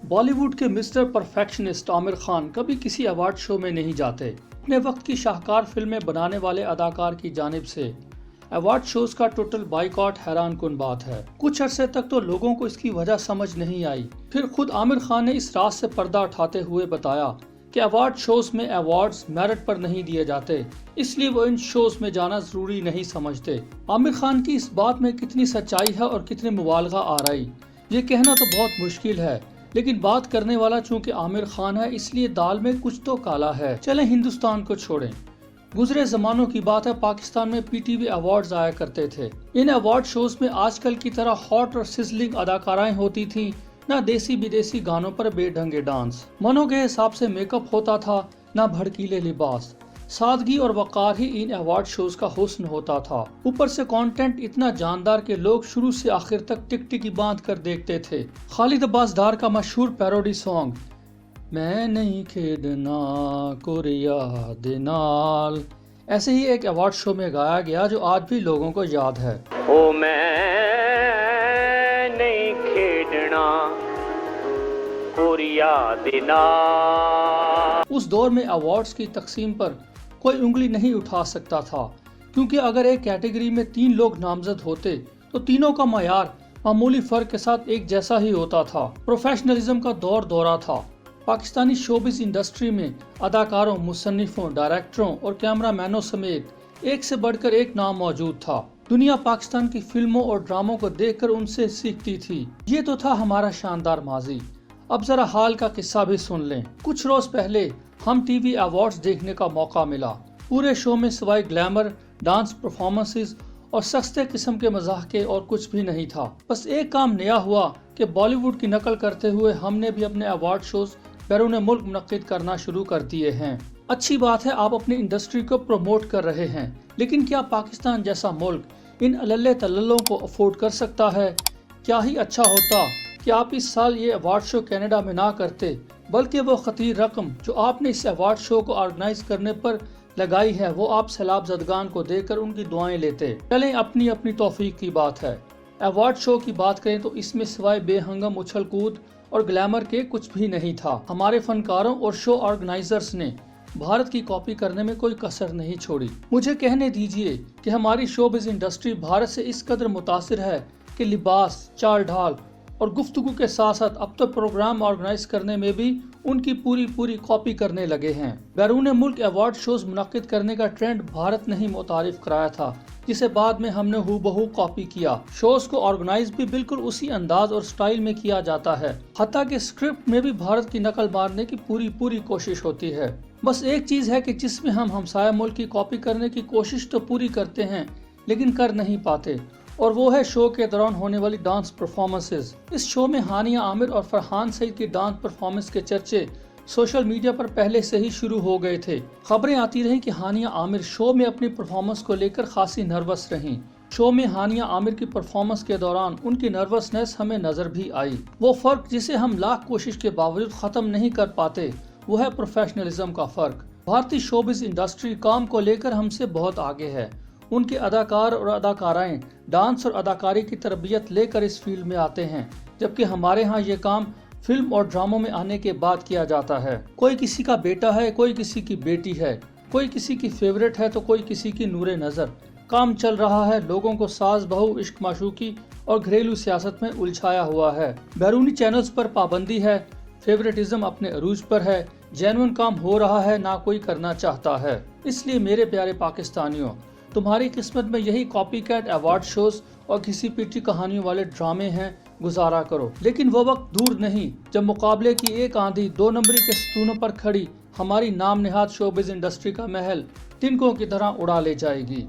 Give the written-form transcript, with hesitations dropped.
बॉलीवुड के mister perfectionist Aamir Khan कभी किसी अवार्ड शो में नहीं जाते। अपने वक्त की शाहकार फिल्में बनाने वाले अदाकार की जानिब से अवार्ड शोज का टोटल बाइकॉट हैरान कुन बात है। कुछ अरसे तक तो लोगों को इसकी वजह समझ नहीं आई, फिर खुद आमिर खान ने इस राज से पर्दा उठाते हुए बताया कि अवार्ड शोज में अवार्ड्स मेरिट पर नहीं दिए जाते, इसलिए वो इन शोज में जाना जरूरी नहीं समझते। आमिर खान की इस बात में कितनी सच्चाई है और कितनी मुबालगा आराई, ये कहना तो बहुत मुश्किल है, लेकिन बात करने वाला चूंकि आमिर खान है इसलिए दाल में कुछ तो काला है। चलें हिंदुस्तान को छोड़ें। गुजरे जमानों की बात है, पाकिस्तान में पीटीवी अवार्ड्स आया करते थे। इन अवार्ड शोज में आजकल की तरह हॉट और सिजलिंग अदाकाराएं होती थीं, न देसी विदेशी गानों पर बेढंगे डांस, मनों के हिसाब से मेकअप होता था, न भड़कीले लिबास। सादगी और वकार ही इन अवार्ड शोज का हुस्न होता था। ऊपर से कंटेंट इतना जानदार कि लोग शुरू से आखिर तक टिकटिकी बांध कर देखते थे। खालिद अब्बास डार का मशहूर पैरोडी सॉन्ग मैं नहीं खेदना कोरिया दिनाल ऐसे ही एक अवार्ड शो में गाया गया जो आज भी लोगों को याद है। ओ मैं नहीं खेदना कोरिया दिनाल। उस दौर में अवार्ड्स की तकसीम पर कोई उंगली नहीं उठा सकता था, क्योंकि अगर एक कैटेगरी में 3 लोग नामजद होते तो तीनों का मयार मामूली फर्क के साथ एक जैसा ही होता था। प्रोफेशनलिज्म का दौरा था। पाकिस्तानी शोबिस इंडस्ट्री में अदाकारों, मुसन्निफों, डायरेक्टरों और कैमरामैनों समेत एक से बढ़कर एक नाम मौजूद था। दुनिया पाकिस्तान की फिल्मों और ड्रामों को देखकर उनसे सीखती थी। ये तो था हमारा शानदार माजी। अब जरा हाल का किस्सा भी सुन लें। कुछ रोज पहले हम टीवी अवार्ड्स देखने का मौका मिला। पूरे शो में सिवाय ग्लैमर, डांस परफॉर्मेंसेस और सस्ते किस्म के मजाके और कुछ भी नहीं था। बस एक काम नया हुआ कि बॉलीवुड की नकल करते हुए हमने भी अपने अवार्ड शोज बैरून मुल्क मुनक्किद करना शुरू कर दिए हैं। अच्छी बात है, आप अपनी इंडस्ट्री को प्रमोट कर रहे हैं, लेकिन क्या पाकिस्तान जैसा मुल्क इन अल्ले तल्लों को अफोर्ड कर सकता है? क्या ही अच्छा होता कि आप इस साल ये अवार्ड शो कनाडा में ना करते, बल्कि वो खतीर रकम जो आपने इस अवार्ड शो को ऑर्गेनाइज करने पर लगाई है वो आप सैलाब ज़दगान को देकर उनकी दुआएं लेते। चलें, अपनी अपनी तौफीक की बात है। अवार्ड शो की बात करें तो इसमें सिवाय बेहंगम उछल कूद और ग्लैमर के कुछ भी नहीं था। हमारे फनकारों और शो ऑर्गेनाइजर्स ने भारत की कॉपी करने में कोई कसर नहीं छोड़ी। मुझे कहने दीजिए कि हमारी शोबिज़ इंडस्ट्री भारत से इस कदर मुतासिर है कि लिबास, चाल ढाल और गुफ्तगू के साथ साथ अब तो प्रोग्राम ऑर्गेनाइज करने में भी उनकी पूरी कॉपी करने लगे हैं। बैरून मुल्क अवार्ड शोज मुनक्किद करने का ट्रेंड भारत ने ही मुतारिफ कराया था, जिसे बाद में हमने हूबहू कॉपी किया। शोज को ऑर्गेनाइज भी बिल्कुल उसी अंदाज और स्टाइल में किया जाता है। हत्ता कि स्क्रिप्ट में भी भारत की नकल मारने की पूरी कोशिश होती है। बस एक चीज है कि जिसमें हम हमसाया मुल्क की कॉपी करने की कोशिश तो पूरी करते हैं, लेकिन कर नहीं पाते, और वो है शो के दौरान होने वाली डांस परफॉर्मेंसेस। इस शो में हानिया आमिर और फरहान सईद की डांस परफॉर्मेंस के चर्चे सोशल मीडिया पर पहले से ही शुरू हो गए थे। खबरें आती रहीं कि हानिया आमिर शो में अपनी परफॉर्मेंस को लेकर खासी नर्वस रहीं। शो में हानिया आमिर की परफॉर्मेंस के दौरान उनकी नर्वसनेस हमें नजर भी आई। वो फर्क जिसे हम लाख कोशिश के बावजूद खत्म नहीं कर पाते, वो है प्रोफेशनलिज्म का फर्क। भारतीय शोबिज इंडस्ट्री काम को लेकर हमसे बहुत आगे है। उनके अदाकार और अदाकाराएं डांस और अदाकारी की तरबियत लेकर इस फील्ड में आते हैं, जबकि हमारे यहाँ ये काम फिल्म और ड्रामों में आने के बाद किया जाता है। कोई किसी का बेटा है, कोई किसी की बेटी है, कोई किसी की फेवरेट है तो कोई किसी की नूरे नज़र। काम चल रहा है, लोगों को सास बहू, इश्क माशूकी और घरेलू सियासत में उलझाया हुआ है। बैरूनी चैनल्स पर पाबंदी है, फेवरेटिज्म अपने अरूज पर है, जेन्युइन काम हो रहा है, ना कोई करना चाहता है। इसलिए मेरे प्यारे पाकिस्तानियों, तुम्हारी किस्मत में यही कॉपी कैट अवार्ड शोज और घिसी पीटी कहानियों वाले ड्रामे हैं, गुजारा करो। लेकिन वो वक्त दूर नहीं जब मुकाबले की एक आंधी 2 नंबरी के सतूनों पर खड़ी हमारी नाम निहाद शोबिज इंडस्ट्री का महल तिनकों की तरह उड़ा ले जाएगी।